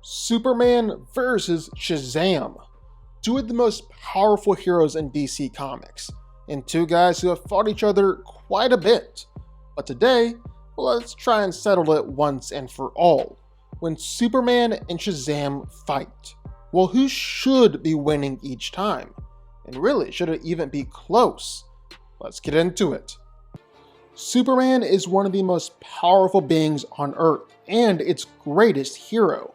Superman versus Shazam, two of the most powerful heroes in DC Comics, and two guys who have fought each other quite a bit. But today, well, let's try and settle it once and for all. When Superman and Shazam fight, well, who should be winning each time? And really, should it even be close? Let's get into it. Superman is one of the most powerful beings on Earth and its greatest hero.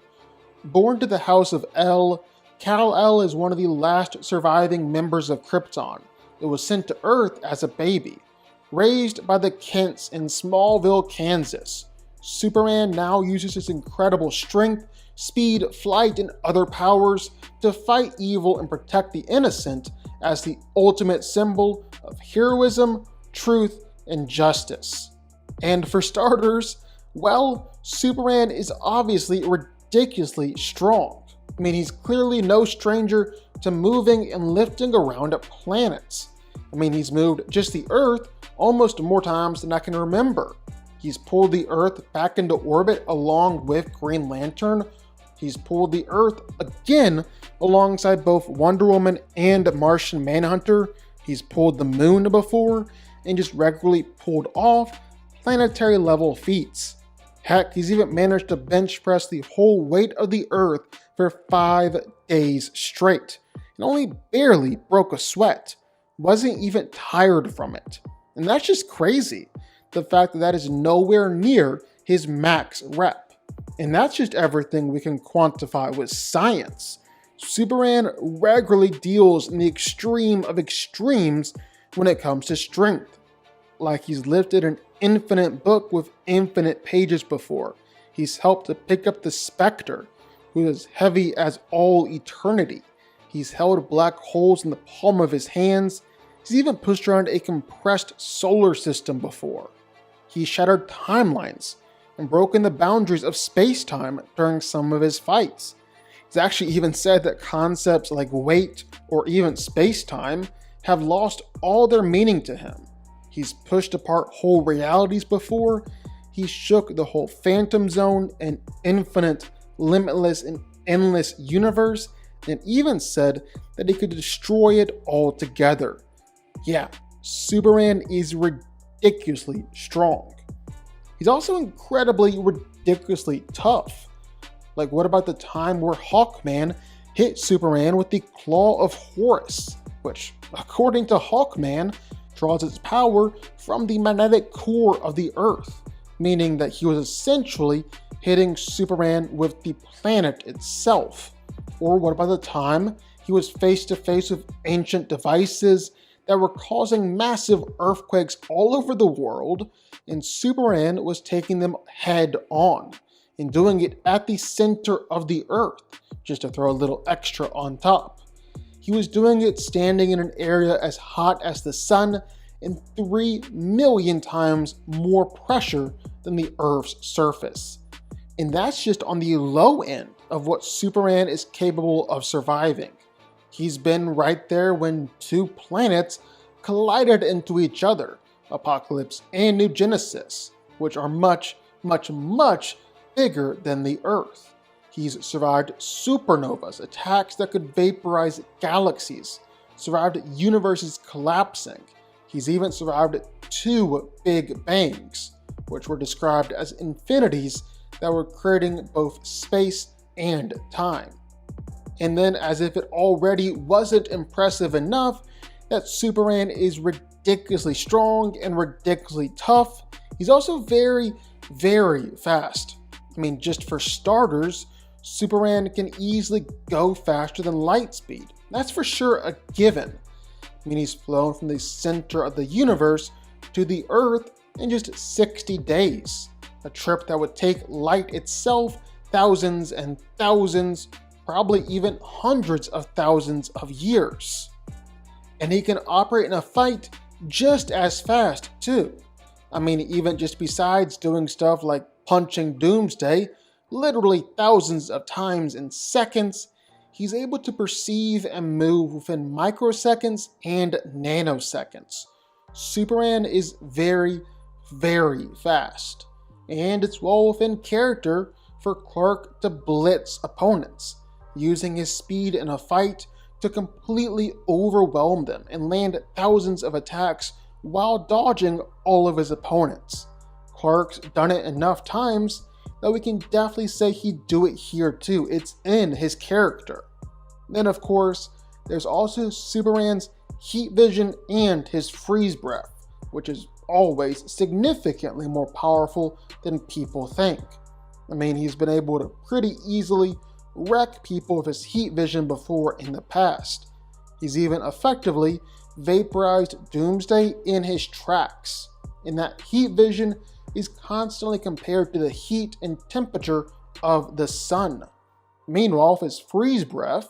Born to the House of El, Kal-El is one of the last surviving members of Krypton. It was sent to Earth as a baby. Raised by the Kents in Smallville, Kansas, Superman now uses his incredible strength, speed, flight, and other powers to fight evil and protect the innocent as the ultimate symbol of heroism, truth, and justice. And for starters, well, Superman is obviously ridiculously strong. I mean, he's clearly no stranger to moving and lifting around planets. I mean, he's moved just the Earth almost more times than I can remember. He's pulled the Earth back into orbit along with Green Lantern. He's pulled the Earth again alongside both Wonder Woman and Martian Manhunter. He's pulled the Moon before and just regularly pulled off planetary level feats. Heck, he's even managed to bench press the whole weight of the Earth for 5 days straight and only barely broke a sweat. Wasn't even tired from it. And that's just crazy. The fact that is nowhere near his max rep. And that's just everything we can quantify with science. Superman regularly deals in the extreme of extremes when it comes to strength. Like he's lifted an infinite book with infinite pages before. He's helped to pick up the Spectre, who is heavy as all eternity. He's held black holes in the palm of his hands. He's even pushed around a compressed solar system before. He shattered timelines and broken the boundaries of space-time during some of his fights. He's actually even said that concepts like weight or even space-time have lost all their meaning to him. He's pushed apart whole realities before. He shook the whole Phantom Zone, an infinite, limitless, and endless universe, and even said that he could destroy it altogether. Yeah, Superman is ridiculously strong. He's also incredibly, ridiculously tough. Like, what about the time where Hawkman hit Superman with the Claw of Horus, which, according to Hawkman, draws its power from the magnetic core of the Earth, meaning that he was essentially hitting Superman with the planet itself. Or what about the time he was face to face with ancient devices that were causing massive earthquakes all over the world, and Superman was taking them head on and doing it at the center of the Earth, just to throw a little extra on top. He was doing it standing in an area as hot as the sun and 3 million times more pressure than the Earth's surface. And that's just on the low end of what Superman is capable of surviving. He's been right there when 2 planets collided into each other, Apocalypse and New Genesis, which are much, much, much bigger than the Earth. He's survived supernovas, attacks that could vaporize galaxies, survived universes collapsing. He's even survived 2 Big Bangs, which were described as infinities that were creating both space and time. And then, as if it already wasn't impressive enough that Superman is ridiculously strong and ridiculously tough, he's also very, very fast. I mean, just for starters, Superman can easily go faster than light speed. That's for sure a given. I mean, he's flown from the center of the universe to the Earth in just 60 days. A trip that would take light itself thousands and thousands, probably even hundreds of thousands of years. And he can operate in a fight just as fast too. I mean, even just besides doing stuff like punching Doomsday literally thousands of times in seconds, he's able to perceive and move within microseconds and nanoseconds. Superman is very, very fast. And it's well within character for Clark to blitz opponents, using his speed in a fight to completely overwhelm them and land thousands of attacks while dodging all of his opponents. Clark's done it enough times that we can definitely say he'd do it here too. It's in his character. Then of course, there's also Superman's heat vision and his freeze breath, which is always significantly more powerful than people think. I mean, he's been able to pretty easily wreck people with his heat vision before in the past. He's even effectively vaporized Doomsday in his tracks, and that heat vision is constantly compared to the heat and temperature of the sun. Meanwhile, with his freeze breath,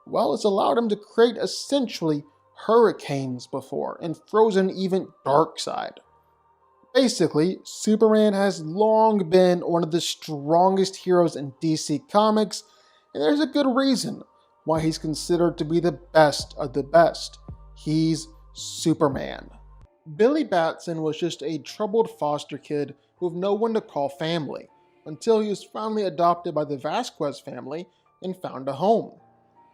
well, it's allowed him to create essentially hurricanes before and frozen even Darkseid. Basically, Superman has long been one of the strongest heroes in DC Comics, and there's a good reason why he's considered to be the best of the best. He's Superman. Billy Batson was just a troubled foster kid with no one to call family, until he was finally adopted by the Vasquez family and found a home.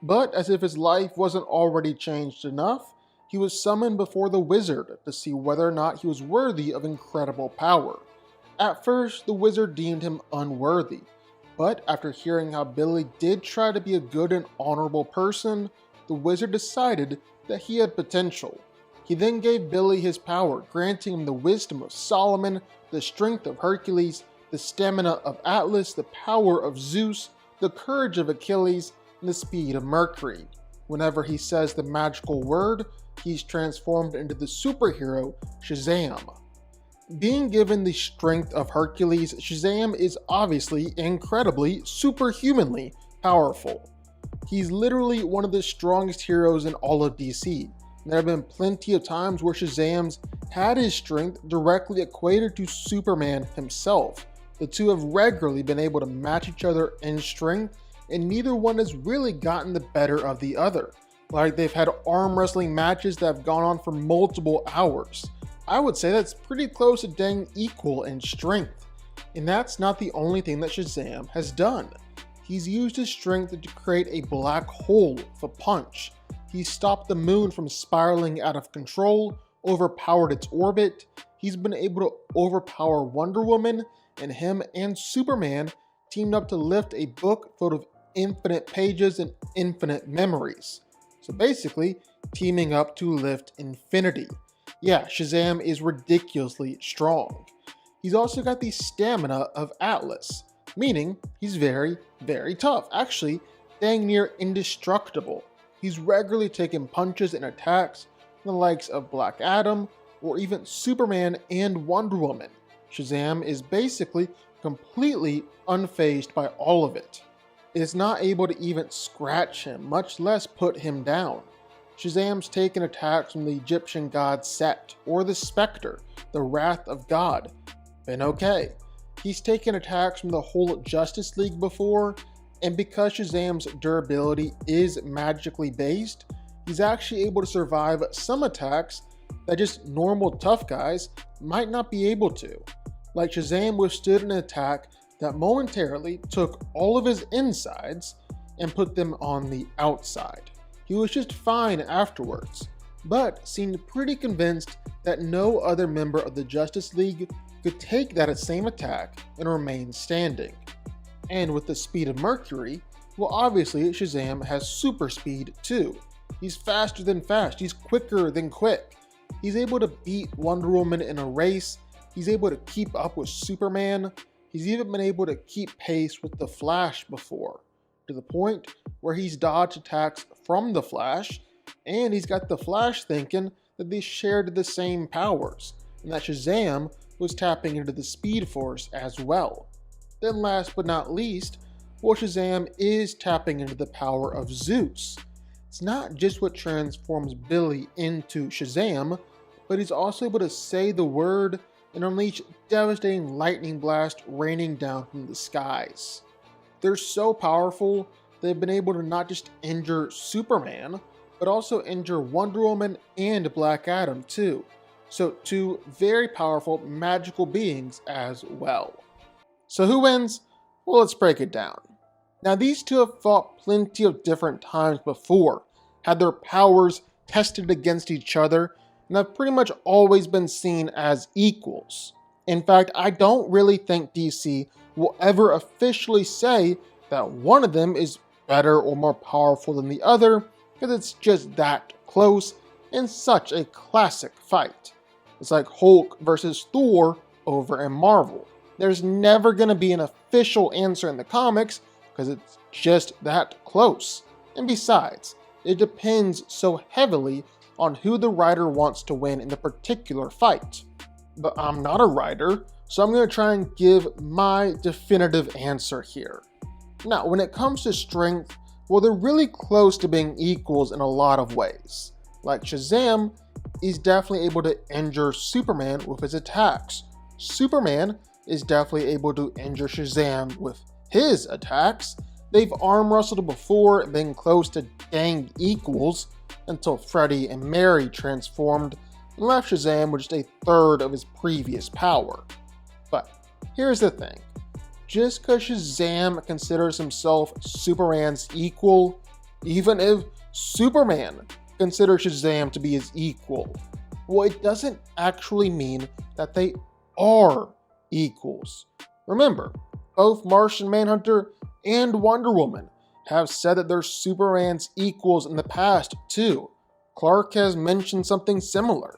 But as if his life wasn't already changed enough, he was summoned before the Wizard to see whether or not he was worthy of incredible power. At first, the Wizard deemed him unworthy, but after hearing how Billy did try to be a good and honorable person, the Wizard decided that he had potential. He then gave Billy his power, granting him the wisdom of Solomon, the strength of Hercules, the stamina of Atlas, the power of Zeus, the courage of Achilles, and the speed of Mercury. Whenever he says the magical word, he's transformed into the superhero Shazam. Being given the strength of Hercules, Shazam is obviously incredibly, superhumanly powerful. He's literally one of the strongest heroes in all of DC. There have been plenty of times where Shazam's had his strength directly equated to Superman himself. The two have regularly been able to match each other in strength, and neither one has really gotten the better of the other. Like, they've had arm wrestling matches that have gone on for multiple hours. I would say that's pretty close to dang equal in strength. And that's not the only thing that Shazam has done. He's used his strength to create a black hole with a punch. He stopped the moon from spiraling out of control, overpowered its orbit. He's been able to overpower Wonder Woman, and him and Superman teamed up to lift a book filled with infinite pages and infinite memories. So basically, teaming up to lift infinity. Yeah, Shazam is ridiculously strong. He's also got the stamina of Atlas, meaning he's very, very tough. Actually, dang near indestructible. He's regularly taken punches and attacks from the likes of Black Adam or even Superman and Wonder Woman. Shazam is basically completely unfazed by all of it. It is not able to even scratch him, much less put him down. Shazam's taken attacks from the Egyptian god Set or the Spectre, the Wrath of God. Been okay. He's taken attacks from the whole Justice League before, and because Shazam's durability is magically based, he's actually able to survive some attacks that just normal tough guys might not be able to. Like, Shazam withstood an attack that momentarily took all of his insides and put them on the outside. He was just fine afterwards, but seemed pretty convinced that no other member of the Justice League could take that same attack and remain standing. And with the speed of Mercury, well, obviously Shazam has super speed too. He's faster than fast, he's quicker than quick. He's able to beat Wonder Woman in a race, he's able to keep up with Superman, he's even been able to keep pace with the Flash before, to the point where he's dodged attacks from the Flash, and he's got the Flash thinking that they shared the same powers, and that Shazam was tapping into the Speed Force as well. Then last but not least, well, Shazam is tapping into the power of Zeus. It's not just what transforms Billy into Shazam, but he's also able to say the word and unleash devastating lightning blast raining down from the skies. They're so powerful, they've been able to not just injure Superman, but also injure Wonder Woman and Black Adam too. So two very powerful magical beings as well. So who wins? Well, let's break it down. Now, these two have fought plenty of different times before, had their powers tested against each other, and have pretty much always been seen as equals. In fact, I don't really think DC will ever officially say that one of them is better or more powerful than the other, because it's just that close in such a classic fight. It's like Hulk versus Thor over in Marvel. There's never going to be an official answer in the comics because it's just that close. And besides, it depends so heavily on who the writer wants to win in the particular fight. But I'm not a writer, so I'm going to try and give my definitive answer here. Now, when it comes to strength, well, they're really close to being equals in a lot of ways. Like Shazam is definitely able to injure Superman with his attacks. Superman is definitely able to injure Shazam with his attacks. They've arm wrestled before, being close to dang equals, until Freddy and Mary transformed and left Shazam with just a third of his previous power. But here's the thing. Just because Shazam considers himself Superman's equal, even if Superman considers Shazam to be his equal, well, it doesn't actually mean that they are equals. Remember, both Martian Manhunter and Wonder Woman have said that they're Superman's equals in the past too. Clark has mentioned something similar.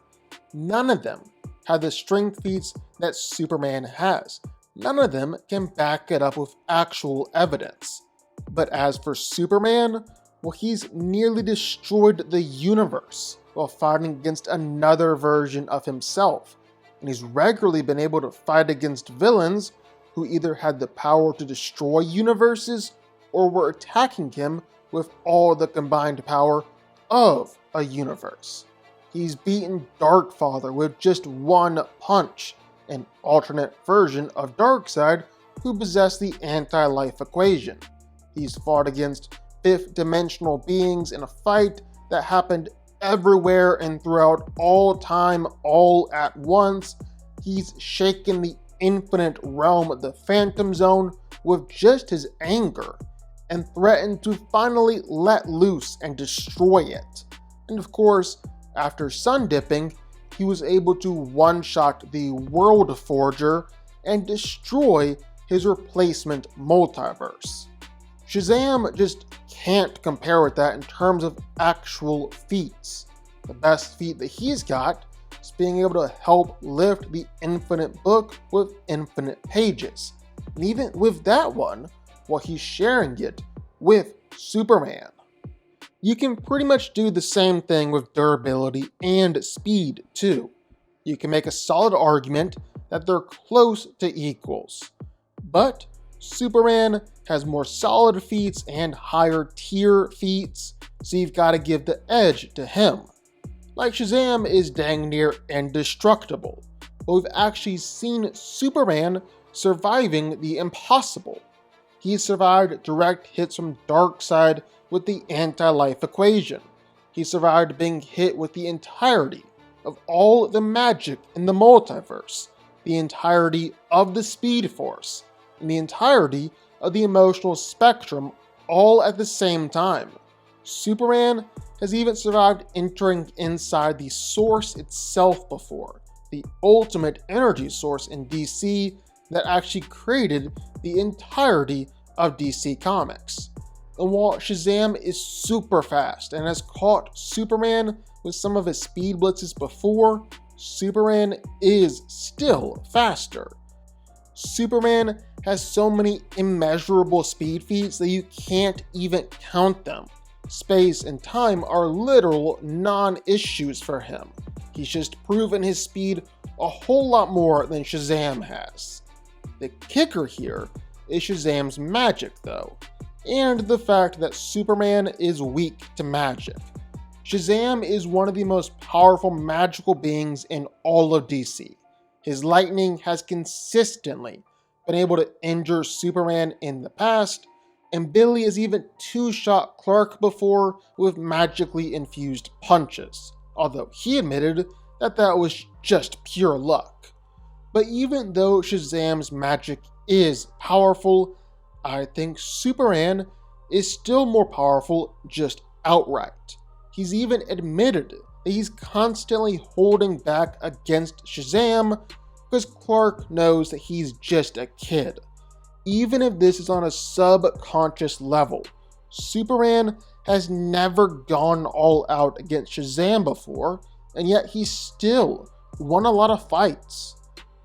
None of them have the strength feats that Superman has. None of them can back it up with actual evidence. But as for Superman, well, he's nearly destroyed the universe while fighting against another version of himself. And he's regularly been able to fight against villains who either had the power to destroy universes or were attacking him with all the combined power of a universe. He's beaten Darkfather with just one punch, an alternate version of Darkseid who possessed the anti-life equation. He's fought against fifth-dimensional beings in a fight that happened everywhere and throughout all time, all at once. He's shaken the infinite realm, the Phantom Zone, with just his anger, and threatened to finally let loose and destroy it. And of course, after sun dipping, he was able to one-shot the World Forger and destroy his replacement multiverse. Shazam just can't compare with that in terms of actual feats. The best feat that he's got is being able to help lift the infinite book with infinite pages. And even with that one, well, he's sharing it with Superman. You can pretty much do the same thing with durability and speed too. You can make a solid argument that they're close to equals. But Superman has more solid feats and higher tier feats, so you've got to give the edge to him. Like Shazam is dang near indestructible, but we've actually seen Superman surviving the impossible. He survived direct hits from Darkseid with the anti-life equation. He survived being hit with the entirety of all the magic in the multiverse, the entirety of the Speed Force, and the entirety of the emotional spectrum all at the same time. Superman has even survived entering inside the source itself before, the ultimate energy source in DC that actually created the entirety of DC Comics. And while Shazam is super fast and has caught Superman with some of his speed blitzes before, Superman is still faster. Superman has so many immeasurable speed feats that you can't even count them. Space and time are literal non-issues for him. He's just proven his speed a whole lot more than Shazam has. The kicker here is Shazam's magic though, and the fact that Superman is weak to magic. Shazam is one of the most powerful magical beings in all of DC. His lightning has consistently been able to injure Superman in the past, and Billy has even two-shot Clark before with magically infused punches, although he admitted that that was just pure luck. But even though Shazam's magic is powerful, I think Superman is still more powerful just outright. He's even admitted that he's constantly holding back against Shazam because Clark knows that he's just a kid. Even if this is on a subconscious level, Superman has never gone all out against Shazam before, and yet he still won a lot of fights.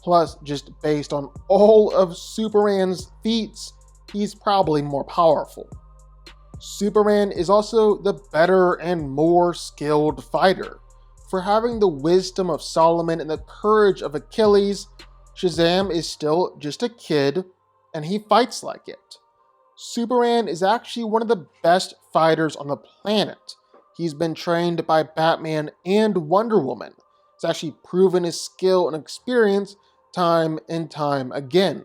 Plus, just based on all of Superman's feats, he's probably more powerful. Superman is also the better and more skilled fighter. For having the wisdom of Solomon and the courage of Achilles, Shazam is still just a kid, and he fights like it. Superman is actually one of the best fighters on the planet. He's been trained by Batman and Wonder Woman. He's actually proven his skill and experience time and time again.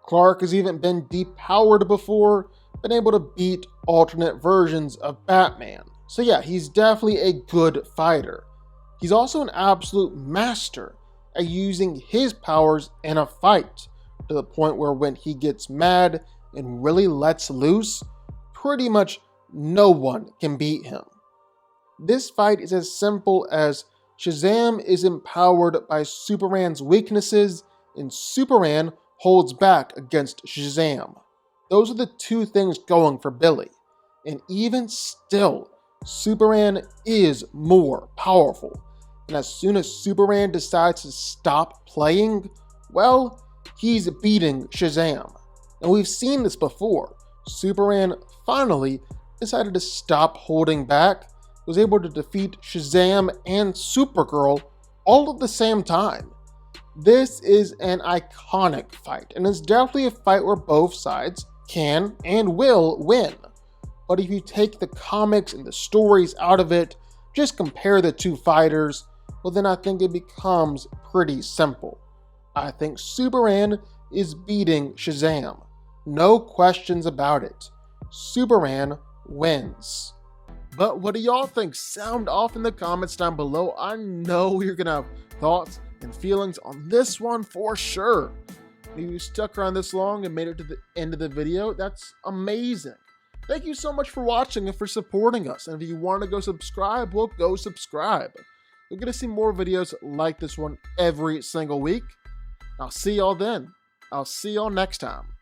Clark has even been depowered before, been able to beat alternate versions of Batman. So yeah, he's definitely a good fighter. He's also an absolute master at using his powers in a fight, to the point where when he gets mad and really lets loose, pretty much no one can beat him. This fight is as simple as Shazam is empowered by Superman's weaknesses, and Superman holds back against Shazam. Those are the two things going for Billy. And even still, Superman is more powerful. And as soon as Superman decides to stop playing, well, he's beating Shazam. And we've seen this before. Superman finally decided to stop holding back, was able to defeat Shazam and Supergirl all at the same time. This is an iconic fight, and it's definitely a fight where both sides can and will win. But if you take the comics and the stories out of it, just compare the two fighters, well then I think it becomes pretty simple. I think Superman is beating Shazam. No questions about it. Superman wins. But what do y'all think? Sound off in the comments down below. I know you're gonna have thoughts and feelings on this one for sure. If you stuck around this long and made it to the end of the video, that's amazing. Thank you so much for watching and for supporting us. And if you want to go subscribe, well, go subscribe. You're going to see more videos like this one every single week. I'll see y'all then. I'll see y'all next time.